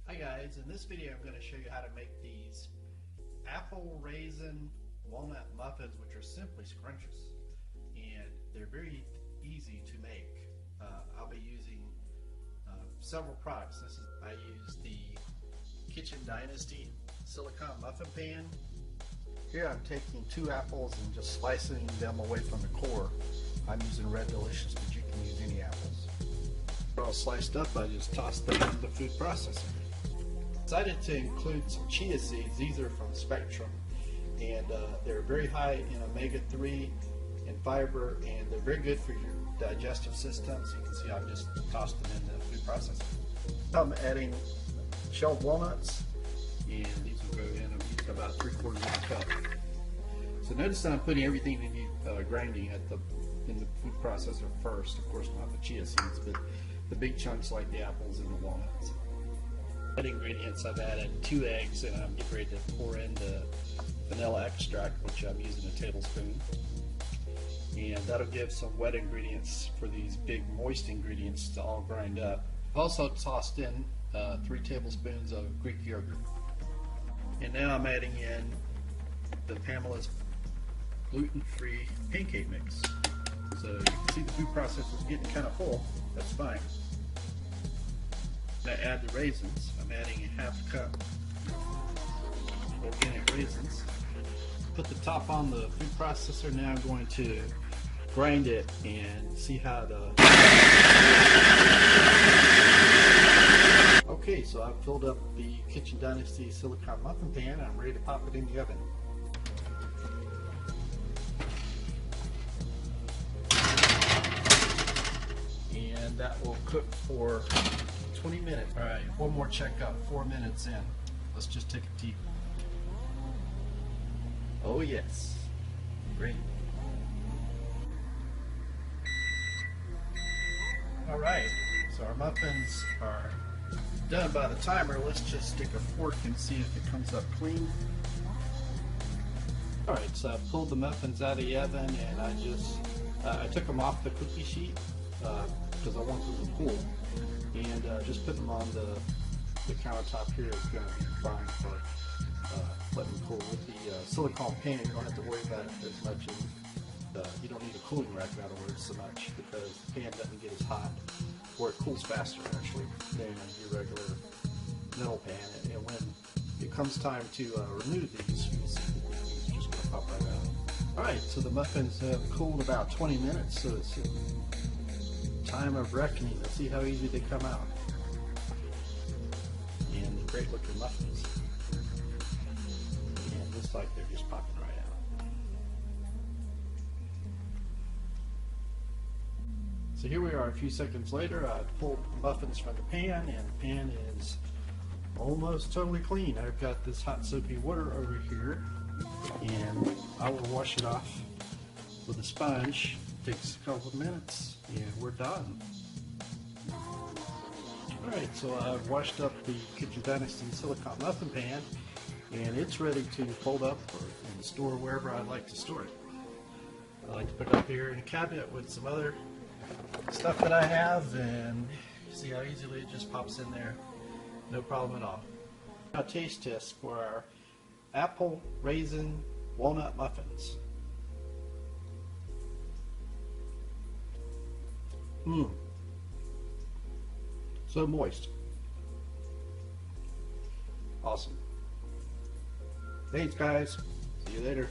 Hi guys, in this video I'm going to show you how to make these apple raisin walnut muffins, which are simply scrumptious, and they're very easy to make. I'll be using several products. I use the Kitchen Dynasty silicone muffin pan. Here I'm taking 2 apples and just slicing them away from the core. I'm using Red Delicious, but you can use any apples. All sliced up, I just toss them in the food processor. Decided to include some chia seeds. These are from Spectrum, and they're very high in omega-3 and fiber, and they're very good for your digestive system. So you can see I've just tossed them in the food processor. I'm adding shelled walnuts, and these will go in. I'm using about 3/4 of a cup. So notice that I'm putting everything in grinding in the food processor first. Of course, not the chia seeds, but the big chunks like the apples and the walnuts. Ingredients, I've added 2 eggs, and I'm getting ready to pour in the vanilla extract, which I'm using a tablespoon, and that'll give some wet ingredients for these big moist ingredients to all grind up. I've also tossed in 3 tablespoons of Greek yogurt, and now I'm adding in the Pamela's gluten-free pancake mix. So you can see the food processor is getting kind of full. That's fine. I add the raisins. I'm adding a 1/2 cup organic raisins. Put the top on the food processor. Now I'm going to grind it and see how the... Okay, so I've filled up the Kitchen Dynasty silicone muffin pan, and I'm ready to pop it in the oven. And that will cook for 20 minutes. All right, one more checkup, 4 minutes in. Let's just take a peek. Oh yes, great. All right, so our muffins are done by the timer. Let's just stick a fork and see if it comes up clean. All right, so I pulled the muffins out of the oven, and I took them off the cookie sheet because I want them to cool. And just putting them on the countertop here is going to be fine for letting them cool. With the silicone pan, you don't have to worry about it as much as you don't need a cooling rack, in other words, so much, because the pan doesn't get as hot, or it cools faster actually than your regular metal pan. And when it comes time to remove these, you'll see it's just going to pop right out. Alright, so the muffins have cooled about 20 minutes, so it's time of reckoning. Let's see how easy they come out. And great looking muffins. And looks like they're just popping right out. So here we are a few seconds later. I pulled the muffins from the pan, and the pan is almost totally clean. I've got this hot soapy water over here, and I will wash it off with a sponge. Takes a couple of minutes, and we're done. Alright, so I've washed up the Kitchen Dynasty silicone muffin pan, and it's ready to fold up and store wherever I'd like to store it. I like to put it up here in a cabinet with some other stuff that I have, and see how easily it just pops in there. No problem at all. Now, taste test for our apple raisin walnut muffins. So moist. Awesome. Thanks guys. See you later.